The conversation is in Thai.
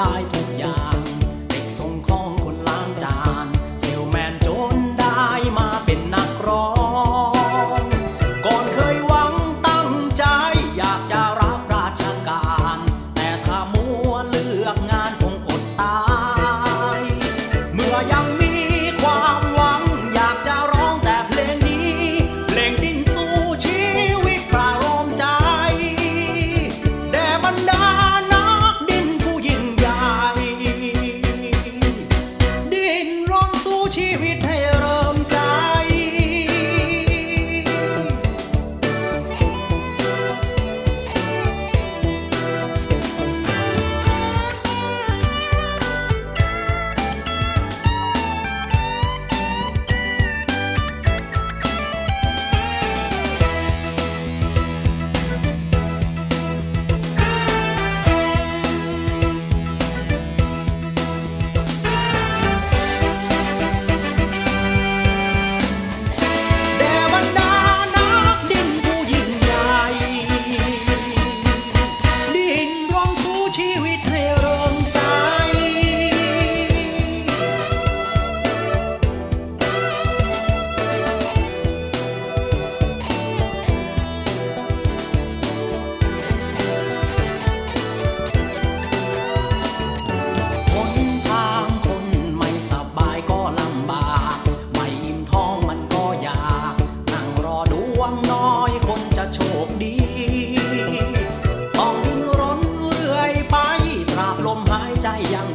ได้ทุกอย่างเด็กส่งของคนล้างจานเซลแมนจนได้มาเป็นนักร้องก่อนเคยหวังตั้งใจอยากจะรับราชการแต่ถ้ามัวเลือกงานคงอดตายเมื่อยังมีความหวังอยากจะร้องแต่เพลงนี้เพลงดิ้นสู้ชีวิตประโลมใจแด่บรรดานักดิ้นผู้ยิ่งใหญ่ดิ้นรนสู้ชีวิตให้เริ่มใจ น้อยคนจะโชคดีต้องดิ้นรนเรื่อยไปตราบลมหายใจยัง